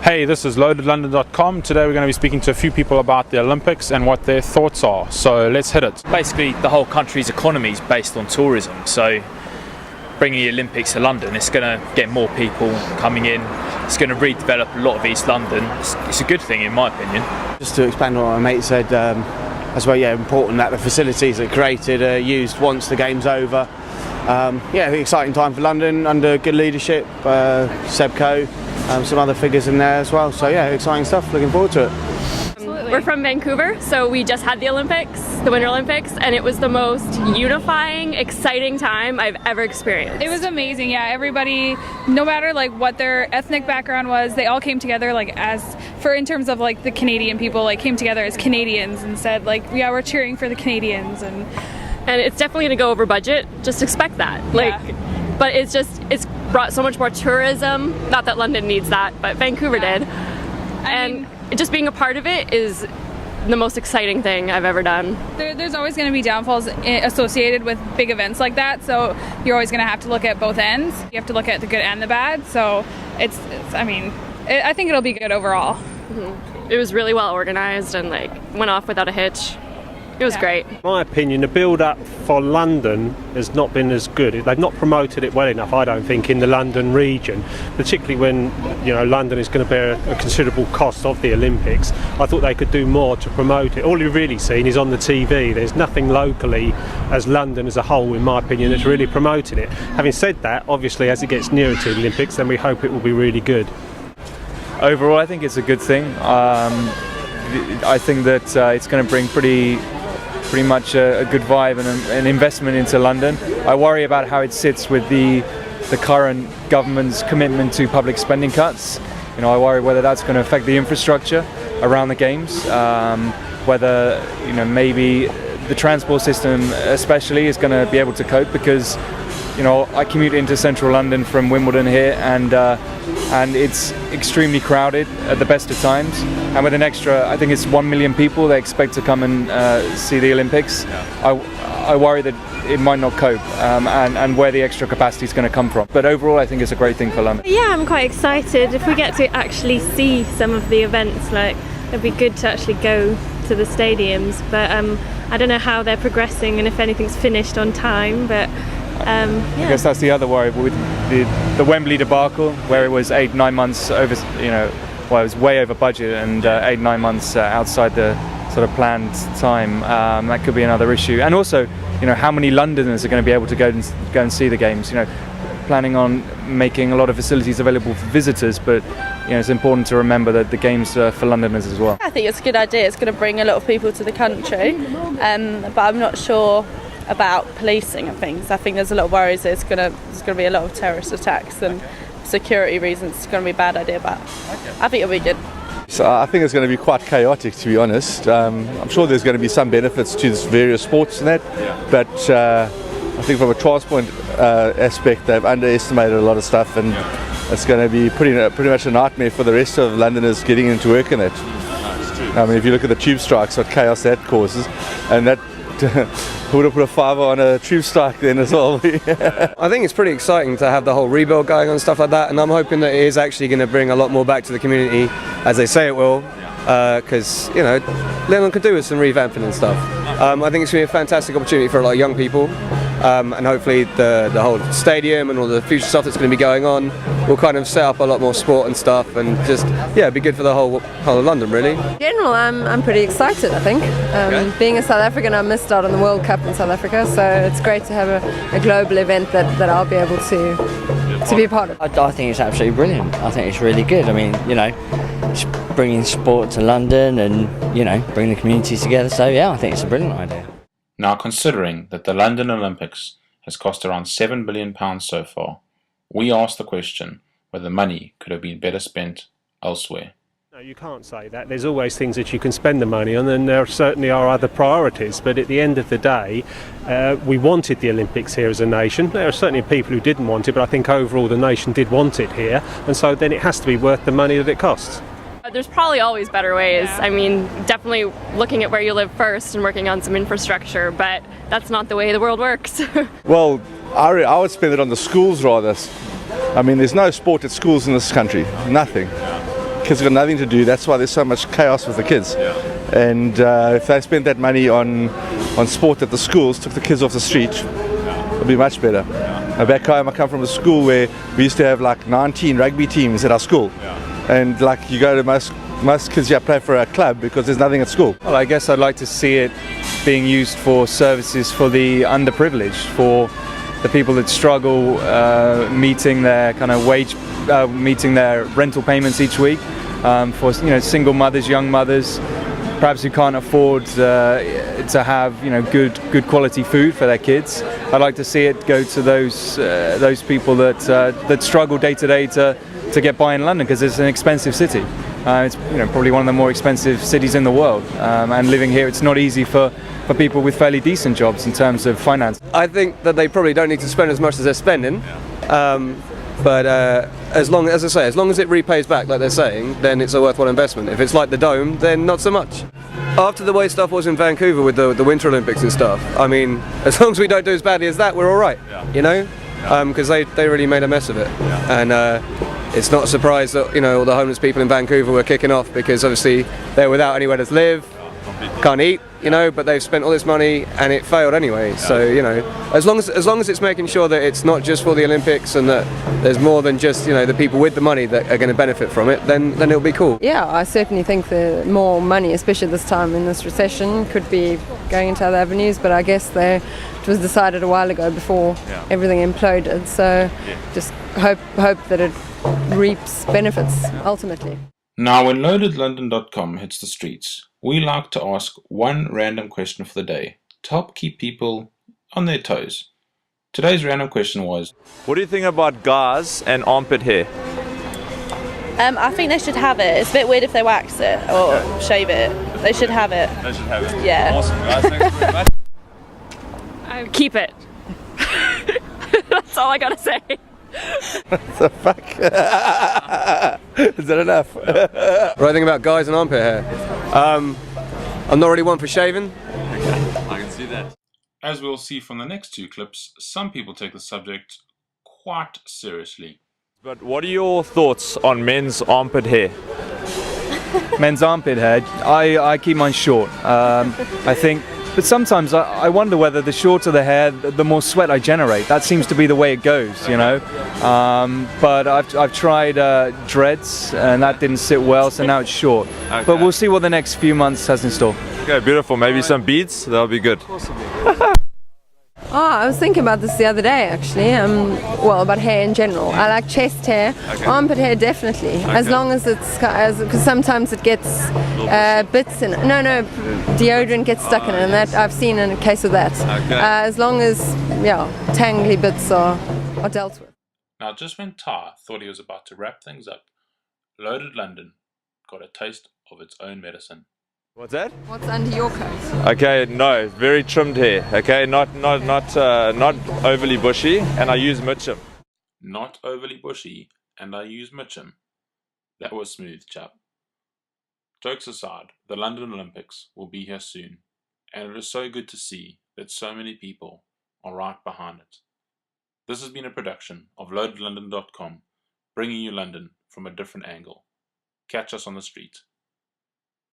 Hey, this is loadedlondon.com. Today we're going to be speaking to a few people about the Olympics and what their thoughts are. So let's hit it. Basically, the whole country's economy is based on tourism. So bringing the Olympics to London, it's going to get more people coming in. It's going to redevelop a lot of East London. It's a good thing, in my opinion. Just to expand on what my mate said, as well, important that the facilities that are created are used once the game's over. Exciting time for London under good leadership, Seb Coe. Some other figures in there as well, so exciting stuff, looking forward to it. Absolutely. We're from Vancouver, so we just had the Olympics, the Winter Olympics, and it was the most unifying, exciting time I've ever experienced. It was amazing, everybody, no matter what their ethnic background was, they all came together in terms of the Canadian people, came together as Canadians and said we're cheering for the Canadians, and it's definitely gonna go over budget, just expect that. But it's brought so much more tourism, not that London needs that, but Vancouver did. And just being a part of it is the most exciting thing I've ever done. There's always going to be downfalls associated with big events like that, so you're always going to have to look at both ends. You have to look at the good and the bad, so I think it'll be good overall. Mm-hmm. It was really well organized and went off without a hitch. It was great. In my opinion, the build-up for London has not been as good. They've not promoted it well enough, I don't think, in the London region, particularly when London is going to bear a considerable cost of the Olympics. I thought they could do more to promote it. All you've really seen is on the TV. There's nothing locally as London as a whole, in my opinion, that's really promoting it. Having said that, obviously, as it gets nearer to the Olympics, then we hope it will be really good. Overall, I think it's a good thing. I think that it's going to bring pretty much a good vibe and an investment into London. I worry about how it sits with the current government's commitment to public spending cuts. I worry whether that's going to affect the infrastructure around the games, whether maybe the transport system especially is going to be able to cope, because I commute into central London from Wimbledon here, and it's extremely crowded at the best of times, and with an extra, I think it's 1 million people they expect to come and see the Olympics. I worry that it might not cope, and where the extra capacity is going to come from. But overall, I think it's a great thing for London. Yeah, I'm quite excited. If we get to actually see some of the events, it'd be good to actually go to the stadiums, but I don't know how they're progressing and if anything's finished on time, but I guess that's the other worry with the Wembley debacle, where it was 8-9 months over, it was way over budget, and 8-9 months outside the sort of planned time. That could be another issue. And also, how many Londoners are going to be able to go and see the games? Planning on making a lot of facilities available for visitors, but it's important to remember that the games are for Londoners as well. I think it's a good idea. It's going to bring a lot of people to the country, but I'm not sure about policing and things. I think there's a lot of worries that there's going to be a lot of terrorist attacks, and security reasons it's going to be a bad idea, but I think it'll be good. So I think it's going to be quite chaotic, to be honest. I'm sure there's going to be some benefits to various sports and that, but I think from a transport aspect they've underestimated a lot of stuff, and it's going to be pretty much a nightmare for the rest of Londoners getting into work in it. If you look at the tube strikes, what chaos that causes, and that would have put a fiver on a tube strike then as well. I think it's pretty exciting to have the whole rebuild going on and stuff like that, and I'm hoping that it is actually going to bring a lot more back to the community, as they say it will, because London could do with some revamping and stuff. I think it's going to be a fantastic opportunity for a lot of young people, and hopefully the whole stadium and all the future stuff that's going to be going on will kind of set up a lot more sport and stuff, and just be good for the whole of London, really. In general, I'm pretty excited. I think being a South African, I missed out on the World Cup in South Africa, so it's great to have a global event that I'll be able to be a part of. I think it's absolutely brilliant. I think it's really good. It's bringing sport to London and bringing the community together. So I think it's a brilliant idea. Now, considering that the London Olympics has cost around £7 billion so far, we asked the question whether money could have been better spent elsewhere. No, you can't say that. There's always things that you can spend the money on, and there certainly are other priorities. But at the end of the day, we wanted the Olympics here as a nation. There are certainly people who didn't want it, but I think overall the nation did want it here, and so then it has to be worth the money that it costs. There's probably always better ways. Definitely looking at where you live first and working on some infrastructure, but that's not the way the world works. Well, I would spend it on the schools rather. There's no sport at schools in this country, nothing. kids got nothing to do. That's why there's so much chaos with the kids. And if they spent that money on sport at the schools, took the kids off the street, it'd be much better. Back home, I come from a school where we used to have like 19 rugby teams at our school, and like you go to most kids here play for a club because there's nothing at school. Well, I guess I'd like to see it being used for services for the underprivileged, for the people that struggle meeting their kind of meeting their rental payments each week, for single mothers, young mothers, perhaps who can't afford to have good quality food for their kids. I'd like to see it go to those people that struggle day to day to get by in London, because it's an expensive city. It's probably one of the more expensive cities in the world, and living here, it's not easy for people with fairly decent jobs in terms of finance. I think that they probably don't need to spend as much as they're spending, but as long as it repays back like they're saying, then it's a worthwhile investment. If it's like the Dome, then not so much. After the way stuff was in Vancouver with the Winter Olympics and stuff, I mean, as long as we don't do as badly as that, we're all right, because they really made a mess of it. And it's not a surprise that all the homeless people in Vancouver were kicking off, because obviously they're without anywhere to live, can't eat, but they've spent all this money and it failed anyway. So as long as it's making sure that it's not just for the Olympics and that there's more than just the people with the money that are going to benefit from it, then it'll be cool. Yeah, I certainly think the more money, especially this time in this recession, could be going into other avenues, but I guess it was decided a while ago before everything imploded, so just hope that it reaps benefits ultimately. Now, when LoadedLondon.com hits the streets, we like to ask one random question for the day to help keep people on their toes. Today's random question was, what do you think about guys and armpit hair? I think they should have it. It's a bit weird if they wax it or shave it. They should have it. They should have it. Yeah. Awesome, guys. Thanks very much. Keep it. That's all I gotta say. What the fuck? Is that enough? What do I think about guys and armpit hair? I'm not really one for shaving. I can see that. as we'll see from the next two clips, some people take the subject quite seriously. But what are your thoughts on men's armpit hair? Men's armpit hair, I keep mine short. I think, but sometimes I wonder whether the shorter the hair, the more sweat I generate. That seems to be the way it goes, you know. But I've tried dreads and that didn't sit well, so now it's short. Okay. But we'll see what the next few months has in store. Okay, beautiful. Maybe some beads, that'll be good. I was thinking about this the other day actually, well, about hair in general. I like chest hair, armpit hair definitely, as long as it's, because sometimes it gets bits in it. No, deodorant gets stuck in it, and that I've seen in a case of that. As long as, tangly bits are dealt with. Now, just when Tar thought he was about to wrap things up, Loaded London got a taste of its own medicine. What's that? What's under your coat? Okay, no, very trimmed hair. Okay, not overly bushy, and I use Mitchum. Not overly bushy, and I use Mitchum. That was smooth, chap. Jokes aside, the London Olympics will be here soon, and it is so good to see that so many people are right behind it. This has been a production of LoadedLondon.com, bringing you London from a different angle. Catch us on the street.